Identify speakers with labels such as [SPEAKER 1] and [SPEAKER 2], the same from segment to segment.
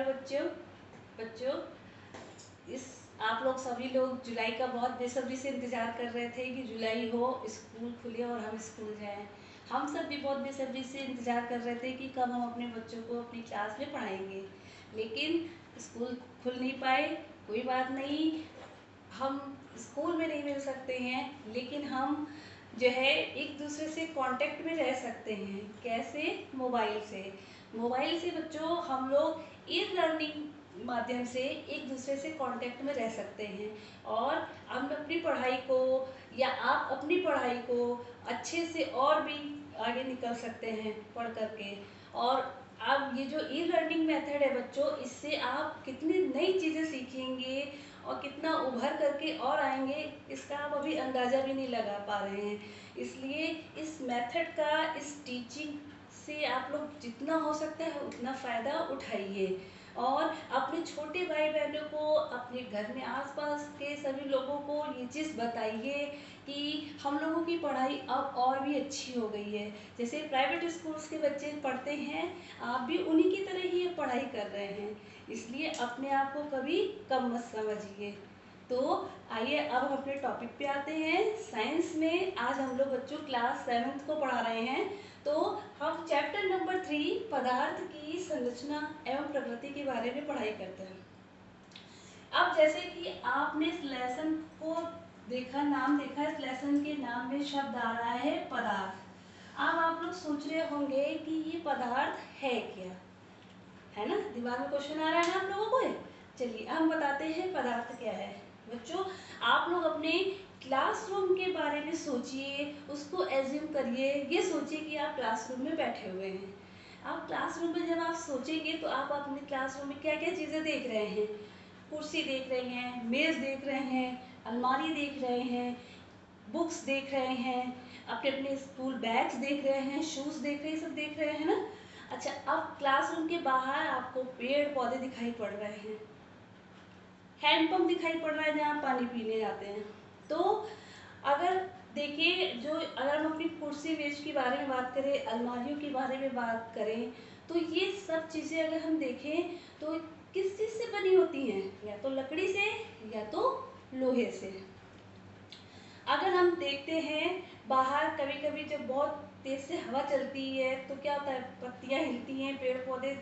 [SPEAKER 1] प्यारे बच्चों बच्चों इस आप लोग सभी लोग जुलाई का बहुत बेसब्री से इंतज़ार कर रहे थे कि जुलाई हो, स्कूल खुले और हम स्कूल जाएं। हम सब भी बहुत बेसब्री से इंतज़ार कर रहे थे कि कब हम अपने बच्चों को अपनी क्लास में पढ़ाएंगे, लेकिन स्कूल खुल नहीं पाए। कोई बात नहीं, हम स्कूल में नहीं मिल सकते हैं, लेकिन हम जो है एक दूसरे से कांटेक्ट में रह सकते हैं। कैसे? मोबाइल से बच्चों हम लोग ई लर्निंग माध्यम से एक दूसरे से कांटेक्ट में रह सकते हैं और हम अपनी पढ़ाई को या आप अपनी पढ़ाई को अच्छे से और भी आगे निकल सकते हैं पढ़ करके। और अब ये जो ई लर्निंग मेथड है बच्चों, इससे आप कितनी नई चीज़ें सीखेंगे और कितना उभर करके और आएंगे, इसका आप अभी अंदाज़ा भी नहीं लगा पा रहे हैं। इसलिए इस मेथड का, इस टीचिंग से आप लोग जितना हो सकता है उतना फ़ायदा उठाइए और अपने छोटे भाई बहनों को, अपने घर में आसपास के सभी लोगों को ये चीज़ बताइए कि हम लोगों की पढ़ाई अब और भी अच्छी हो गई है। जैसे प्राइवेट स्कूल्स के बच्चे पढ़ते हैं, आप भी उन्हीं की तरह ही पढ़ाई कर रहे हैं, इसलिए अपने आप को कभी कम मत समझिए। तो आइए अब हम अपने टॉपिक पे आते हैं। साइंस में आज हम लोग बच्चों क्लास 7th को पढ़ा रहे हैं, तो हम चैप्टर नंबर 3 पदार्थ की संरचना एवं प्रकृति के बारे में पढ़ाई करते हैं। अब जैसे कि आपने इस लेसन को देखा, नाम देखा, इस लेसन के नाम में शब्द आ रहा है पदार्थ। अब आप लोग सोच रहे होंगे कि ये पदार्थ है क्या, है ना? दिमाग में क्वेश्चन आ रहा है ना आप लोगों को? चलिए हम बताते हैं पदार्थ क्या है। बच्चों, आप लोग अपने क्लासरूम के बारे में सोचिए, उसको एज्यूम करिए, ये सोचिए कि आप क्लासरूम में बैठे हुए हैं। आप क्लासरूम में जब आप सोचेंगे तो आप अपने क्लासरूम में क्या क्या चीज़ें देख रहे हैं? कुर्सी देख रहे हैं, मेज़ देख रहे हैं, अलमारी देख रहे हैं, बुक्स देख रहे हैं, अपने अपने स्कूल बैग्स देख रहे हैं, शूज़ देख रहे हैं, सब देख रहे हैं ना? अच्छा, अब क्लासरूम के बाहर आपको पेड़ पौधे दिखाई पड़ रहे हैं, हैंडपंप दिखाई पड़ रहा है जहाँ पानी पीने जाते हैं। तो अगर देखिए, जो अगर हम अपनी कुर्सी मेज के बारे में बात करें, अलमारियों के बारे में बात करें, तो ये सब चीज़ें अगर हम देखें तो किस चीज़ से बनी होती हैं? या तो लकड़ी से या तो लोहे से। अगर हम देखते हैं बाहर कभी कभी जब बहुत तेज से हवा चलती है तो क्या होता है, पत्तियां हिलती हैं, पेड़ पौधे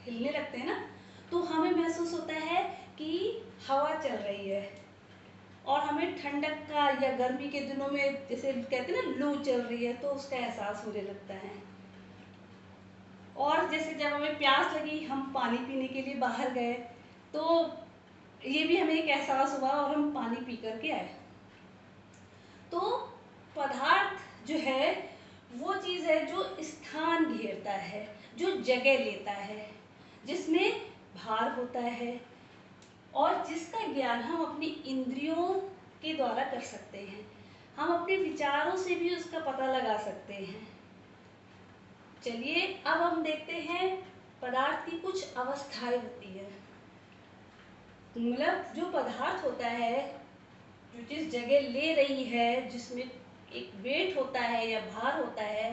[SPEAKER 1] हिलने लगते हैं ना, तो हमें महसूस होता है कि हवा चल रही है और हमें ठंडक का या गर्मी के दिनों में जैसे कहते हैं ना लू चल रही है, तो उसका एहसास होने लगता है। और जैसे जब हमें प्यास लगी, हम पानी पीने के लिए बाहर गए, तो ये भी हमें एक एहसास हुआ और हम पानी पी करके आए। तो पदार्थ जो है वो चीज़ है जो स्थान घेरता है, जो जगह लेता है, जिसमें भार होता है और जिसका ज्ञान हम अपनी इंद्रियों के द्वारा कर सकते हैं। हम अपने विचारों से भी उसका पता लगा सकते हैं। चलिए अब हम देखते हैं पदार्थ की कुछ अवस्थाएं होती है। मतलब जो पदार्थ होता है, जो जिस जगह ले रही है, जिसमें एक वेट होता है या भार होता है,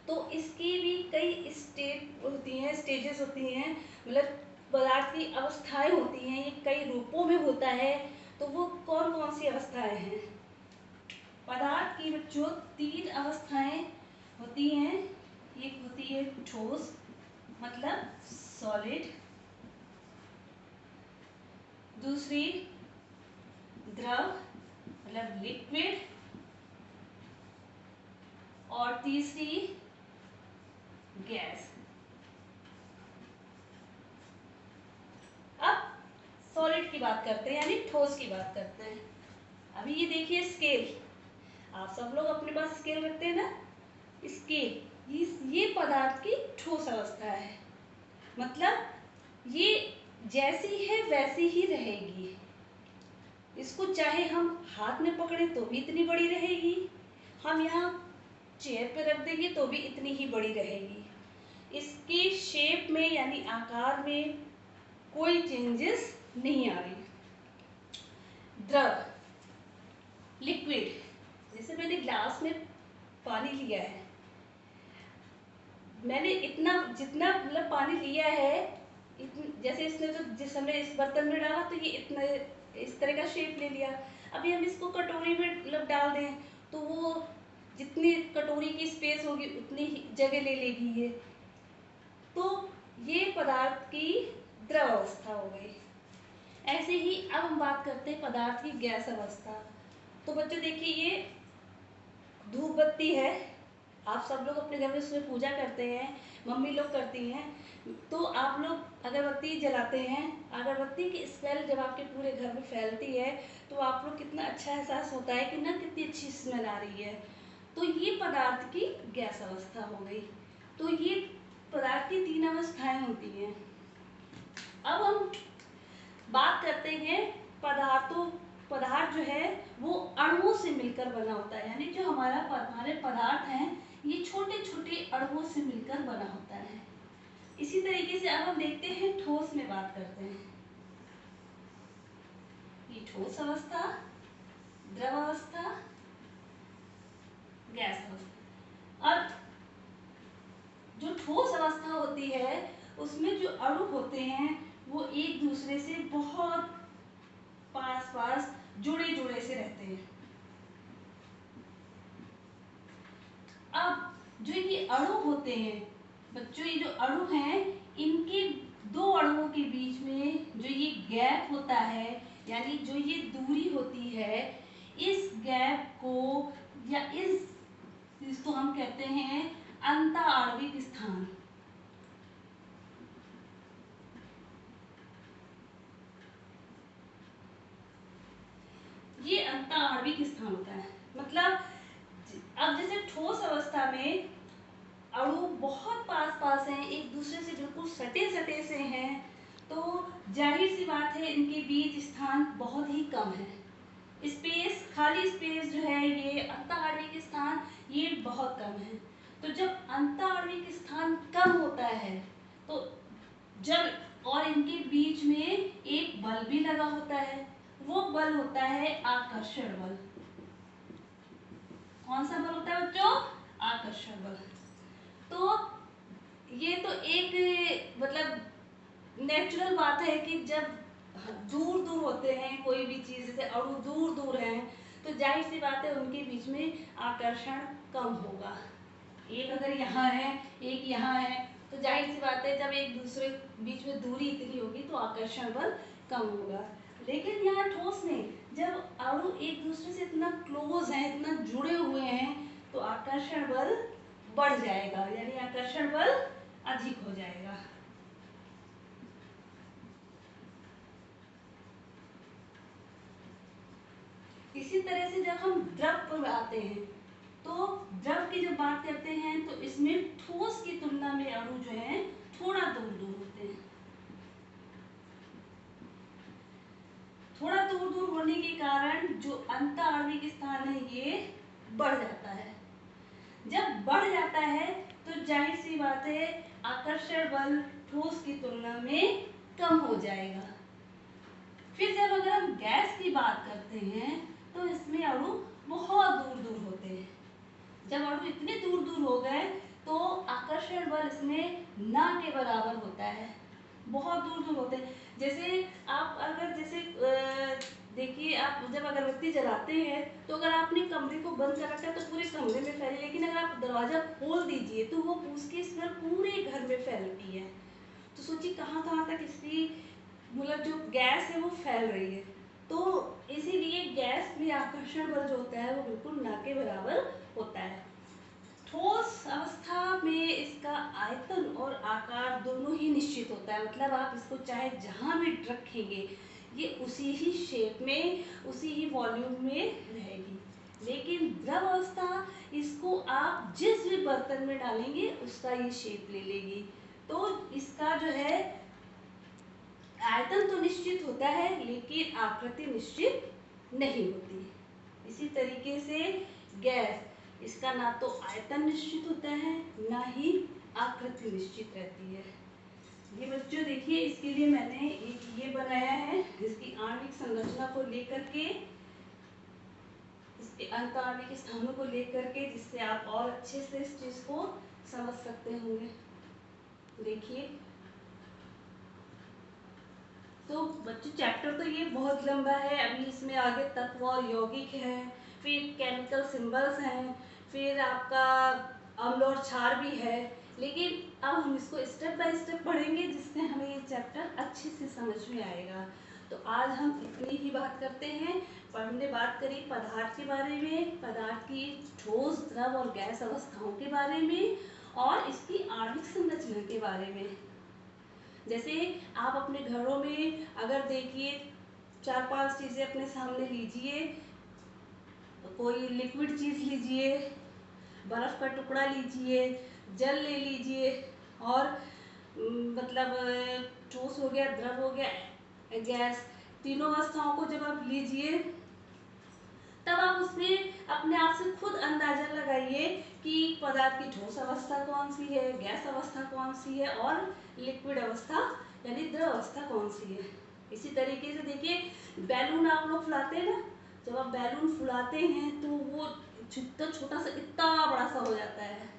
[SPEAKER 1] तो इसकी भी कई स्टेप होती हैं, स्टेजेस होती हैं। मतलब पदार्थ की अवस्थाएं होती हैं, ये कई रूपों में होता है। तो वो कौन कौन सी अवस्थाएं हैं? पदार्थ की बच्चों 3 अवस्थाएं होती हैं। एक होती है ठोस, मतलब सॉलिड, दूसरी द्रव मतलब लिक्विड, और तीसरी गैस। अब सॉलिड की बात करते हैं, यानी ठोस की बात करते हैं। अभी ये देखिए स्केल, आप सब लोग अपने पास स्केल रखते हैं ना? स्केल ये पदार्थ की ठोस अवस्था है, मतलब ये जैसी है वैसी ही रहेगी। इसको चाहे हम हाथ में पकड़े तो भी इतनी बड़ी रहेगी, हम यहाँ चेयर पे रख देंगे तो भी इतनी ही बड़ी रहेगी। इसकी शेप में यानी आकार में कोई चेंजेस नहीं आ रही। द्रव लिक्विड, जैसे मैंने ग्लास में पानी लिया है, मैंने इतना जितना मतलब पानी लिया है, जैसे इसने जो जिस हमने इस बर्तन में डाला तो ये इतना इस तरह का शेप ले लिया। अभी हम इसको कटोरी में मतलब डाल दें तो वो जितनी कटोरी की स्पेस होगी उतनी ही जगह ले लेगी ये। तो ये पदार्थ की द्रव अवस्था हो गई। ऐसे ही अब हम बात करते हैं पदार्थ की गैस अवस्था। तो बच्चों देखिए ये धूप बत्ती है, आप सब लोग अपने घर में उसमें पूजा करते हैं, मम्मी लोग करती हैं। तो आप लोग अगरबत्ती जलाते हैं, अगरबत्ती की स्मेल जब आपके पूरे घर में फैलती है तो आप लोग कितना अच्छा एहसास होता है कि ना कितनी अच्छी स्मेल आ रही है। तो ये पदार्थ की गैस अवस्था हो गई। तो ये पदार्थ की 3 अवस्थाएं होती हैं। अब हम बात करते हैं पदार्थ जो है वो अणुओं से मिलकर बना होता है, यानी जो हमारे पदार्थ हैं ये छोटे छोटे अणुओं से मिलकर बना होता है। इसी तरीके से अब हम देखते हैं ठोस में बात करते हैं। ये ठोस अवस्था, द्रव अवस्था, गैस अवस्था। और जो ठोस अवस्था होती है उसमें जो अणु होते हैं वो एक दूसरे से बहुत पास पास जुड़े जुड़े से रहते हैं। अब जो ये अणु होते हैं बच्चों, ये जो अणु हैं इनके दो अणुओं के बीच में जो ये गैप होता है, यानी जो ये दूरी होती है, इस गैप को या इसको हम कहते हैं अंतःआण्विक स्थान। ये अंतःआण्विक स्थान होता है। मतलब अब जैसे ठोस अवस्था में अणु बहुत पास पास हैं, एक दूसरे से बिल्कुल सटे सटे से हैं, तो जाहिर सी बात है इनके बीच स्थान बहुत ही कम है। स्पेस, खाली स्पेस जो है ये अंतःआण्विक स्थान ये बहुत कम है। तो जब अंतःआण्विक स्थान कम होता है तो जब और इनके बीच में एक बल भी लगा होता है, वो बल होता है आकर्षण बल। कौन सा बल होता है बच्चों? आकर्षण बल। तो ये तो एक मतलब नेचुरल बात है कि जब दूर दूर होते हैं कोई भी चीज, जैसे अणु दूर दूर हैं, तो जाहिर सी बात है उनके बीच में आकर्षण कम होगा। एक अगर यहाँ है एक यहाँ है तो जाहिर सी बात है जब एक दूसरे बीच में दूरी इतनी होगी तो आकर्षण बल कम होगा। लेकिन यहाँ ठोस में जब अणु एक दूसरे से इतना क्लोज है, इतना जुड़े हुए हैं, तो आकर्षण बल बढ़ जाएगा, यानी आकर्षण बल अधिक हो जाएगा। इसी तरह से जब हम द्रव पर आते हैं तो द्रव की जब बात करते हैं तो इसमें ठोस की तुलना में अणु जो है थोड़ा दूर दूर होते हैं। थोड़ा दूर दूर होने के कारण जो अंतःआण्विक स्थान है ये बढ़ जाता है। जब बढ़ जाता है तो जाहिर सी बात है आकर्षण बल ठोस की तुलना में कम हो जाएगा। फिर जब अगर हम गैस की बात करते हैं तो इसमें अणु बहुत दूर दूर होते हैं। जब अणु इतने दूर दूर हो गए तो आकर्षण बल इसमें ना के बराबर होता है, बहुत दूर दूर होते हैं। जैसे आप अगर जैसे देखिए आप जब अगरबत्ती जलाते हैं तो अगर आपने कमरे को बंद कर रखा है तो पूरे कमरे में फैले, लेकिन अगर आप दरवाजा खोल दीजिए तो वो उसकी स्मेल पूरे घर में फैलती है। तो सोचिए कहाँ कहाँ तक इसकी मतलब जो गैस है वो फैल रही है। तो इसीलिए गैस में आकर्षण बल जो होता है वो बिल्कुल ना के बराबर होता है। ठोस अवस्था में इसका आयतन और आकार दोनों ही निश्चित होता है, मतलब आप इसको चाहे जहां भी रखेंगे ये उसी ही शेप में उसी ही वॉल्यूम में रहेगी। लेकिन द्रव अवस्था इसको आप जिस भी बर्तन में डालेंगे उसका ये शेप ले लेगी। तो इसका जो है आयतन तो निश्चित होता है लेकिन आकृति निश्चित नहीं होती। इसी तरीके से गैस, इसका ना तो आयतन निश्चित होता है ना ही आकृति निश्चित रहती है। ये बच्चों देखिए इसके लिए मैंने एक ये बनाया है जिसकी आणविक संरचना को लेकर के, इसके अंतःआण्विक स्थानों को लेकर के, जिससे आप और अच्छे से इस चीज को समझ सकते होंगे। देखिए तो बच्चों चैप्टर तो ये बहुत लंबा है, अभी इसमें आगे तत्व और यौगिक है, फिर केमिकल सिंबल्स हैं, फिर आपका अम्ल और क्षार भी है। लेकिन अब हम इसको स्टेप बाय स्टेप पढ़ेंगे जिससे हमें ये चैप्टर अच्छे से समझ में आएगा। तो आज हम इतनी ही बात करते हैं। पर हमने बात करी पदार्थ के बारे में, पदार्थ की ठोस, द्रव और गैस अवस्थाओं के बारे में, और इसकी आणविक संरचना के बारे में। जैसे आप अपने घरों में अगर देखिए 4-5 चीज़ें अपने सामने लीजिए, कोई लिक्विड चीज़ लीजिए, बर्फ़ का टुकड़ा लीजिए, जल ले लीजिए, और मतलब ठोस हो गया, द्रव हो गया, गैस, तीनों अवस्थाओं को जब आप लीजिए तब आप उसमें अपने आप से खुद अंदाजा लगाइए कि पदार्थ की ठोस अवस्था कौन सी है, गैस अवस्था कौन सी है, और लिक्विड अवस्था यानी द्रव अवस्था कौन सी है। इसी तरीके से देखिए बैलून आप लोग फुलाते हैं ना, जब आप बैलून फुलाते हैं तो वो छोटा सा इतना बड़ा सा हो जाता है,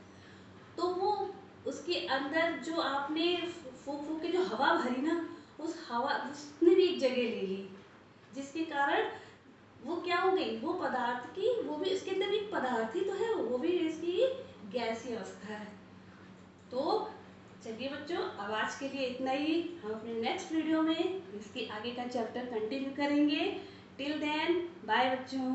[SPEAKER 1] तो वो उसके अंदर जो आपने फूंक फूंक के जो हवा भरी ना, उस हवा उसने भी एक जगह ले ली, जिसके कारण वो क्या हो गई, वो पदार्थ की, वो भी इसके अंदर एक पदार्थ ही तो है, वो भी इसकी गैसीय अवस्था है। तो चलिए बच्चों, अब आज के लिए इतना ही। हम अपने नेक्स्ट वीडियो में इसके आगे का चैप्टर कंटिन्यू करेंगे। टिल देन बाय बच्चों।